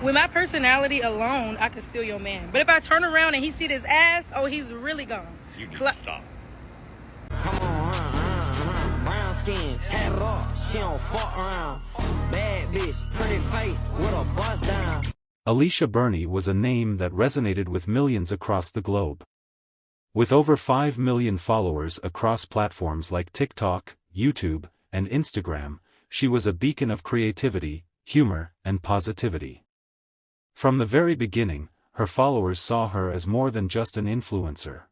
With my personality alone, I could steal your man. But if I turn around and he see this ass, oh, he's really gone. You need to stop. Come on, brown skin, tatted up, she don't fuck around. Bad bitch, pretty face, with a bust down. Alysha Burney was a name that resonated with millions across the globe. With over 5 million followers across platforms like TikTok, YouTube, and Instagram, she was a beacon of creativity, humor, and positivity. From the very beginning, her followers saw her as more than just an influencer.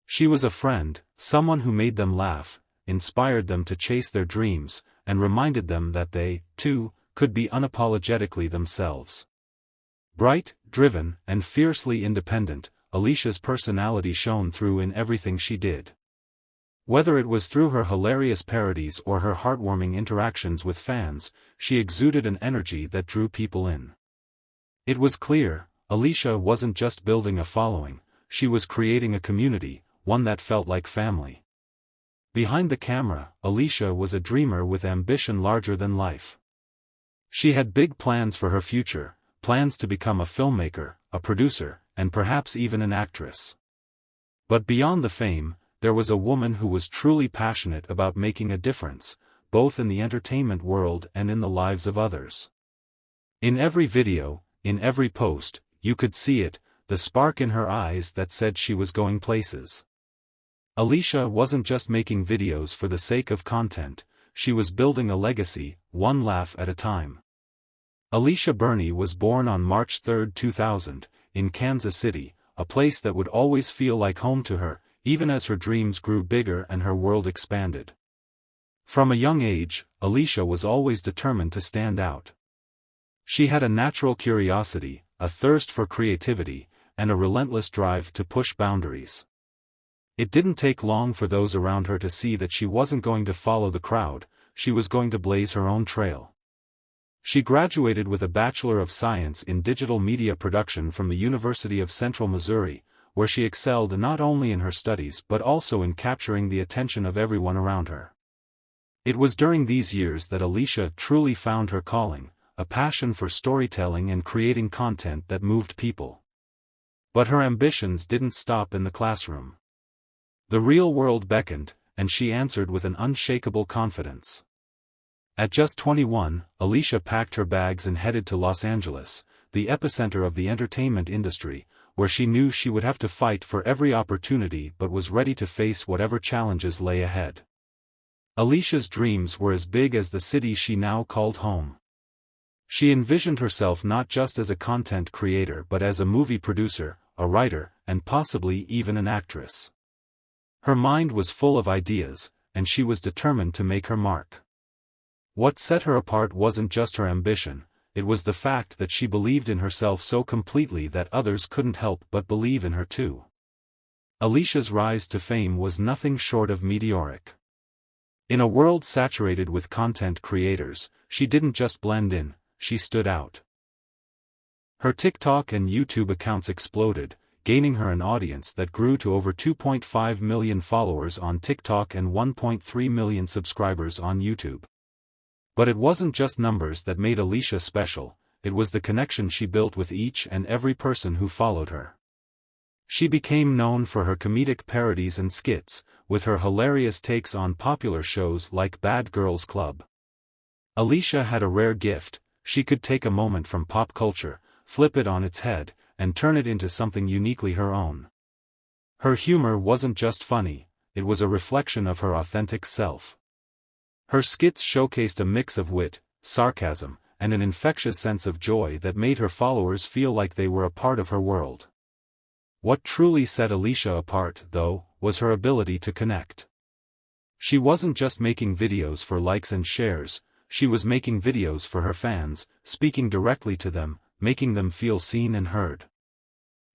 She was a friend, someone who made them laugh, inspired them to chase their dreams, and reminded them that they, too, could be unapologetically themselves. Bright, driven, and fiercely independent, Alysha's personality shone through in everything she did. Whether it was through her hilarious parodies or her heartwarming interactions with fans, she exuded an energy that drew people in. It was clear, Alysha wasn't just building a following, she was creating a community, one that felt like family. Behind the camera, Alysha was a dreamer with ambition larger than life. She had big plans for her future, plans to become a filmmaker, a producer, and perhaps even an actress. But beyond the fame, there was a woman who was truly passionate about making a difference, both in the entertainment world and in the lives of others. In every video, in every post, you could see it, the spark in her eyes that said she was going places. Alysha wasn't just making videos for the sake of content, she was building a legacy, one laugh at a time. Alysha Burney was born on March 3, 2000, in Kansas City, a place that would always feel like home to her, even as her dreams grew bigger and her world expanded. From a young age, Alysha was always determined to stand out. She had a natural curiosity, a thirst for creativity, and a relentless drive to push boundaries. It didn't take long for those around her to see that she wasn't going to follow the crowd, she was going to blaze her own trail. She graduated with a Bachelor of Science in Digital Media Production from the University of Central Missouri, where she excelled not only in her studies but also in capturing the attention of everyone around her. It was during these years that Alysha truly found her calling, a passion for storytelling and creating content that moved people. But her ambitions didn't stop in the classroom. The real world beckoned, and she answered with an unshakable confidence. At just 21, Alysha packed her bags and headed to Los Angeles, the epicenter of the entertainment industry, where she knew she would have to fight for every opportunity but was ready to face whatever challenges lay ahead. Alysha's dreams were as big as the city she now called home. She envisioned herself not just as a content creator but as a movie producer, a writer, and possibly even an actress. Her mind was full of ideas, and she was determined to make her mark. What set her apart wasn't just her ambition, it was the fact that she believed in herself so completely that others couldn't help but believe in her too. Alysha's rise to fame was nothing short of meteoric. In a world saturated with content creators, she didn't just blend in, she stood out. Her TikTok and YouTube accounts exploded, gaining her an audience that grew to over 2.5 million followers on TikTok and 1.3 million subscribers on YouTube. But it wasn't just numbers that made Alysha special, it was the connection she built with each and every person who followed her. She became known for her comedic parodies and skits, with her hilarious takes on popular shows like Bad Girls Club. Alysha had a rare gift, she could take a moment from pop culture, flip it on its head, and turn it into something uniquely her own. Her humor wasn't just funny, it was a reflection of her authentic self. Her skits showcased a mix of wit, sarcasm, and an infectious sense of joy that made her followers feel like they were a part of her world. What truly set Alysha apart, though, was her ability to connect. She wasn't just making videos for likes and shares, she was making videos for her fans, speaking directly to them, making them feel seen and heard.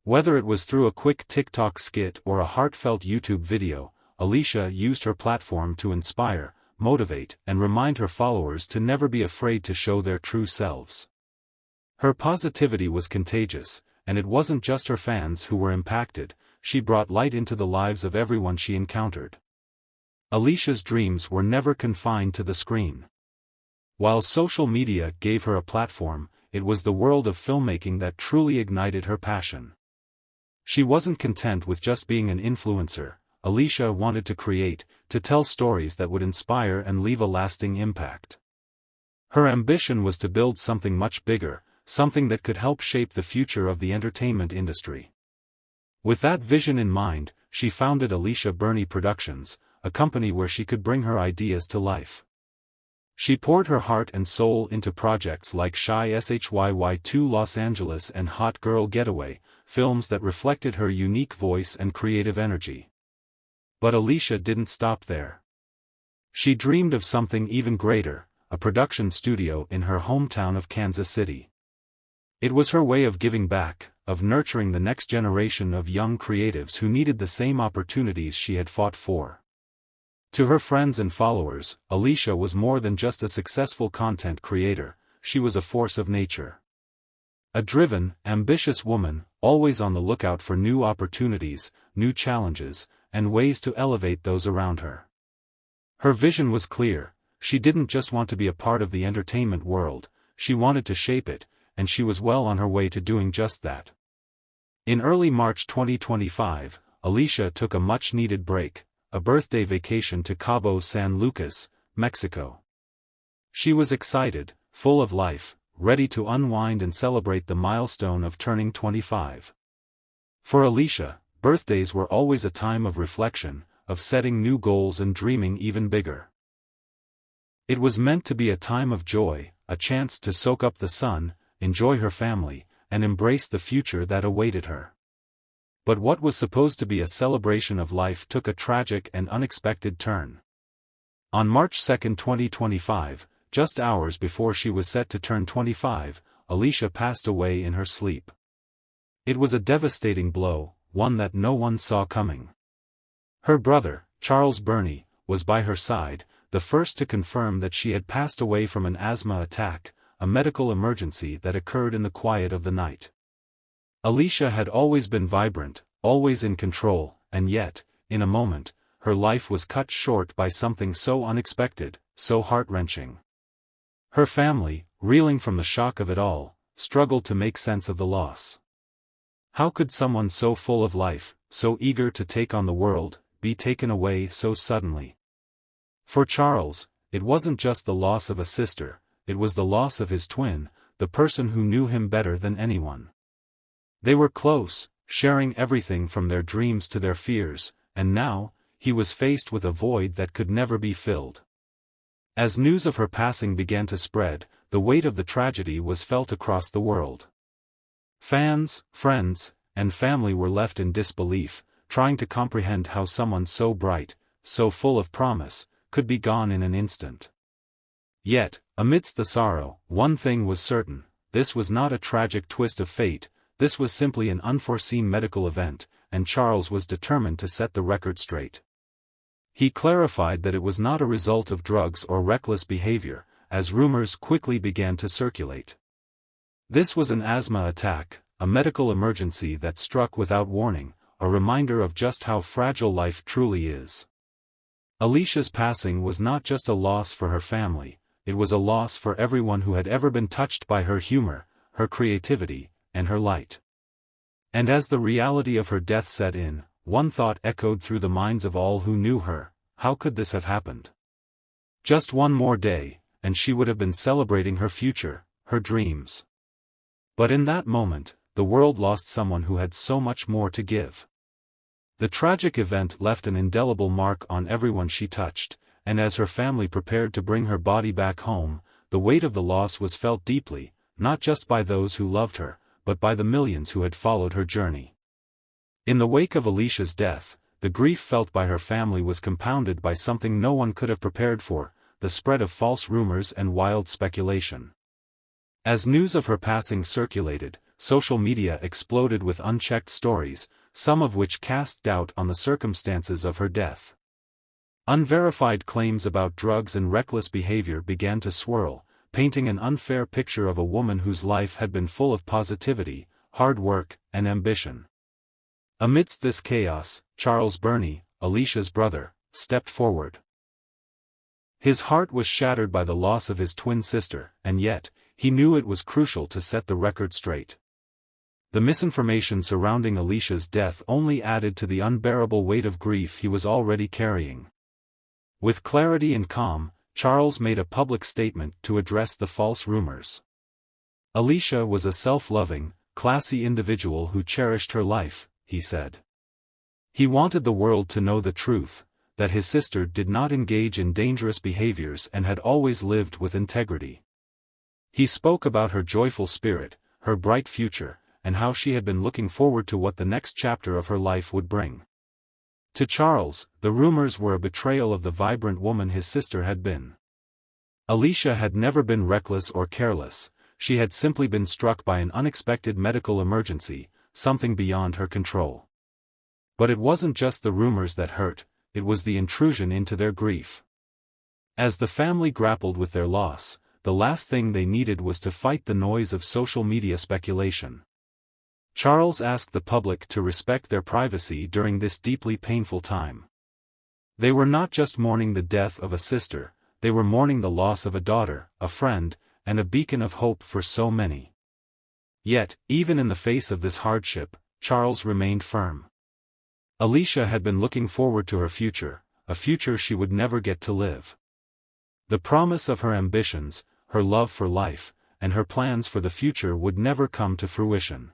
Whether it was through a quick TikTok skit or a heartfelt YouTube video, Alysha used her platform to inspire, motivate, and remind her followers to never be afraid to show their true selves. Her positivity was contagious, and it wasn't just her fans who were impacted, she brought light into the lives of everyone she encountered. Alysha's dreams were never confined to the screen. While social media gave her a platform, it was the world of filmmaking that truly ignited her passion. She wasn't content with just being an influencer. Alysha wanted to create, to tell stories that would inspire and leave a lasting impact. Her ambition was to build something much bigger, something that could help shape the future of the entertainment industry. With that vision in mind, she founded Alysha Burney Productions, a company where she could bring her ideas to life. She poured her heart and soul into projects like Shy Shyy 2 Los Angeles and Hot Girl Getaway, films that reflected her unique voice and creative energy. But Alysha didn't stop there. She dreamed of something even greater, a production studio in her hometown of Kansas City. It was her way of giving back, of nurturing the next generation of young creatives who needed the same opportunities she had fought for. To her friends and followers, Alysha was more than just a successful content creator, she was a force of nature. A driven, ambitious woman, always on the lookout for new opportunities, new challenges, and ways to elevate those around her. Her vision was clear. She didn't just want to be a part of the entertainment world, she wanted to shape it, and she was well on her way to doing just that. In early March 2025, Alysha took a much-needed break, a birthday vacation to Cabo San Lucas, Mexico. She was excited, full of life, ready to unwind and celebrate the milestone of turning 25. For Alysha, birthdays were always a time of reflection, of setting new goals and dreaming even bigger. It was meant to be a time of joy, a chance to soak up the sun, enjoy her family, and embrace the future that awaited her. But what was supposed to be a celebration of life took a tragic and unexpected turn. On March 2, 2025, just hours before she was set to turn 25, Alysha passed away in her sleep. It was a devastating blow, one that no one saw coming. Her brother, Charles Burney, was by her side, the first to confirm that she had passed away from an asthma attack, a medical emergency that occurred in the quiet of the night. Alysha had always been vibrant, always in control, and yet, in a moment, her life was cut short by something so unexpected, so heart-wrenching. Her family, reeling from the shock of it all, struggled to make sense of the loss. How could someone so full of life, so eager to take on the world, be taken away so suddenly? For Charles, it wasn't just the loss of a sister, it was the loss of his twin, the person who knew him better than anyone. They were close, sharing everything from their dreams to their fears, and now, he was faced with a void that could never be filled. As news of her passing began to spread, the weight of the tragedy was felt across the world. Fans, friends, and family were left in disbelief, trying to comprehend how someone so bright, so full of promise, could be gone in an instant. Yet, amidst the sorrow, one thing was certain: this was not a tragic twist of fate, this was simply an unforeseen medical event, and Charles was determined to set the record straight. He clarified that it was not a result of drugs or reckless behavior, as rumors quickly began to circulate. This was an asthma attack, a medical emergency that struck without warning, a reminder of just how fragile life truly is. Alysha's passing was not just a loss for her family, it was a loss for everyone who had ever been touched by her humor, her creativity, and her light. And as the reality of her death set in, one thought echoed through the minds of all who knew her: how could this have happened? Just one more day, and she would have been celebrating her future, her dreams. But in that moment, the world lost someone who had so much more to give. The tragic event left an indelible mark on everyone she touched, and as her family prepared to bring her body back home, the weight of the loss was felt deeply, not just by those who loved her, but by the millions who had followed her journey. In the wake of Alysha's death, the grief felt by her family was compounded by something no one could have prepared for: the spread of false rumors and wild speculation. As news of her passing circulated, social media exploded with unchecked stories, some of which cast doubt on the circumstances of her death. Unverified claims about drugs and reckless behavior began to swirl, painting an unfair picture of a woman whose life had been full of positivity, hard work, and ambition. Amidst this chaos, Charles Burney, Alysha's brother, stepped forward. His heart was shattered by the loss of his twin sister, and yet, he knew it was crucial to set the record straight. The misinformation surrounding Alysha's death only added to the unbearable weight of grief he was already carrying. With clarity and calm, Charles made a public statement to address the false rumors. Alysha was a self-loving, classy individual who cherished her life, he said. He wanted the world to know the truth, that his sister did not engage in dangerous behaviors and had always lived with integrity. He spoke about her joyful spirit, her bright future, and how she had been looking forward to what the next chapter of her life would bring. To Charles, the rumors were a betrayal of the vibrant woman his sister had been. Alysha had never been reckless or careless, she had simply been struck by an unexpected medical emergency, something beyond her control. But it wasn't just the rumors that hurt, it was the intrusion into their grief. As the family grappled with their loss, the last thing they needed was to fight the noise of social media speculation. Charles asked the public to respect their privacy during this deeply painful time. They were not just mourning the death of a sister, they were mourning the loss of a daughter, a friend, and a beacon of hope for so many. Yet, even in the face of this hardship, Charles remained firm. Alysha had been looking forward to her future, a future she would never get to live. The promise of her ambitions, her love for life, and her plans for the future would never come to fruition.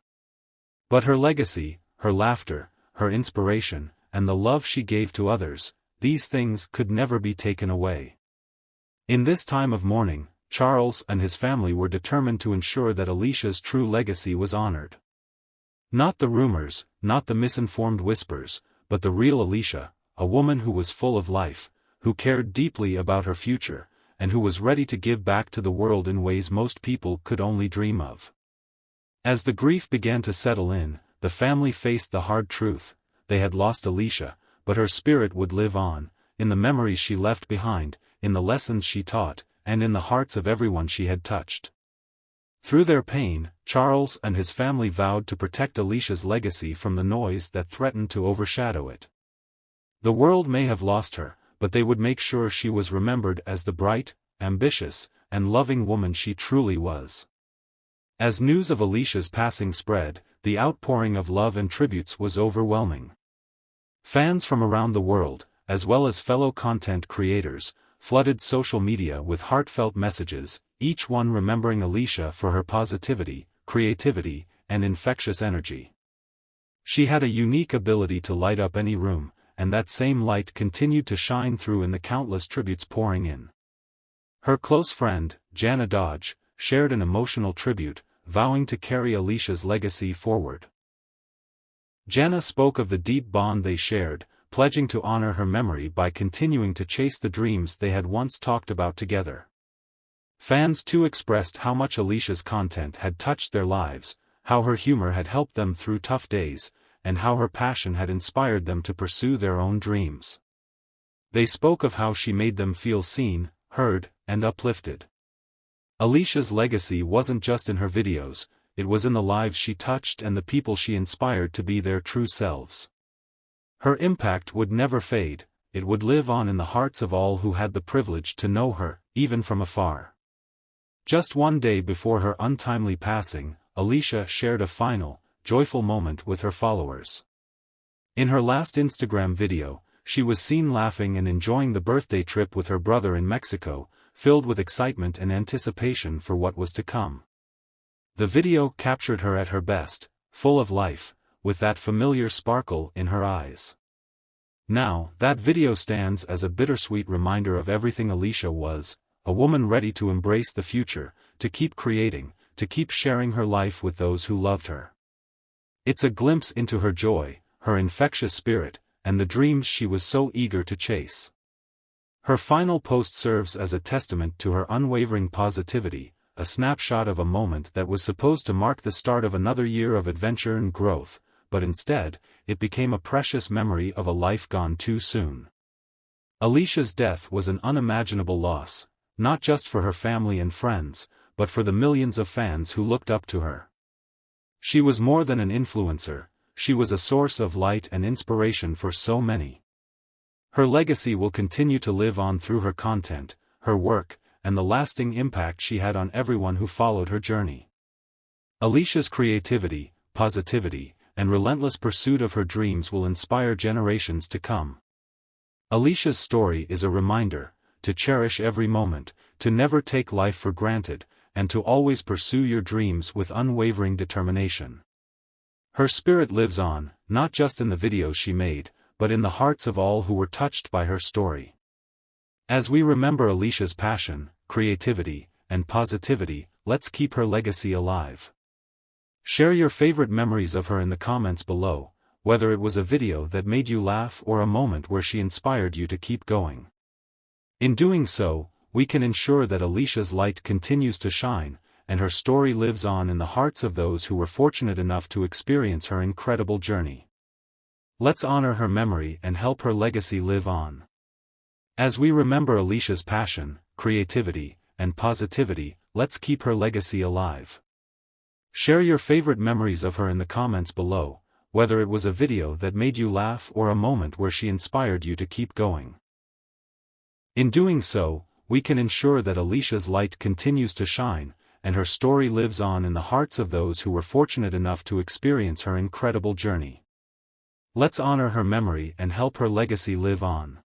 But her legacy, her laughter, her inspiration, and the love she gave to others, these things could never be taken away. In this time of mourning, Charles and his family were determined to ensure that Alysha's true legacy was honored. Not the rumors, not the misinformed whispers, but the real Alysha, a woman who was full of life, who cared deeply about her future, and who was ready to give back to the world in ways most people could only dream of. As the grief began to settle in, the family faced the hard truth: they had lost Alysha, but her spirit would live on, in the memories she left behind, in the lessons she taught, and in the hearts of everyone she had touched. Through their pain, Charles and his family vowed to protect Alysha's legacy from the noise that threatened to overshadow it. The world may have lost her, but they would make sure she was remembered as the bright, ambitious, and loving woman she truly was. As news of Alysha's passing spread, the outpouring of love and tributes was overwhelming. Fans from around the world, as well as fellow content creators, flooded social media with heartfelt messages, each one remembering Alysha for her positivity, creativity, and infectious energy. She had a unique ability to light up any room, and that same light continued to shine through in the countless tributes pouring in. Her close friend, Jana Dodge, shared an emotional tribute, vowing to carry Alysha's legacy forward. Jana spoke of the deep bond they shared, pledging to honor her memory by continuing to chase the dreams they had once talked about together. Fans too expressed how much Alysha's content had touched their lives, how her humor had helped them through tough days, and how her passion had inspired them to pursue their own dreams. They spoke of how she made them feel seen, heard, and uplifted. Alysha's legacy wasn't just in her videos, it was in the lives she touched and the people she inspired to be their true selves. Her impact would never fade, it would live on in the hearts of all who had the privilege to know her, even from afar. Just one day before her untimely passing, Alysha shared a final, joyful moment with her followers. In her last Instagram video, she was seen laughing and enjoying the birthday trip with her brother in Mexico, filled with excitement and anticipation for what was to come. The video captured her at her best, full of life, with that familiar sparkle in her eyes. Now, that video stands as a bittersweet reminder of everything Alysha was, a woman ready to embrace the future, to keep creating, to keep sharing her life with those who loved her. It's a glimpse into her joy, her infectious spirit, and the dreams she was so eager to chase. Her final post serves as a testament to her unwavering positivity, a snapshot of a moment that was supposed to mark the start of another year of adventure and growth, but instead, it became a precious memory of a life gone too soon. Alysha's death was an unimaginable loss, not just for her family and friends, but for the millions of fans who looked up to her. She was more than an influencer, she was a source of light and inspiration for so many. Her legacy will continue to live on through her content, her work, and the lasting impact she had on everyone who followed her journey. Alysha's creativity, positivity, and relentless pursuit of her dreams will inspire generations to come. Alysha's story is a reminder to cherish every moment, to never take life for granted, and to always pursue your dreams with unwavering determination. Her spirit lives on, not just in the videos she made, but in the hearts of all who were touched by her story. As we remember Alysha's passion, creativity, and positivity, let's keep her legacy alive. Share your favorite memories of her in the comments below, whether it was a video that made you laugh or a moment where she inspired you to keep going. In doing so, we can ensure that Alysha's light continues to shine, and her story lives on in the hearts of those who were fortunate enough to experience her incredible journey. Let's honor her memory and help her legacy live on. As we remember Alysha's passion, creativity, and positivity, let's keep her legacy alive. Share your favorite memories of her in the comments below, whether it was a video that made you laugh or a moment where she inspired you to keep going. In doing so, we can ensure that Alysha's light continues to shine, and her story lives on in the hearts of those who were fortunate enough to experience her incredible journey. Let's honor her memory and help her legacy live on.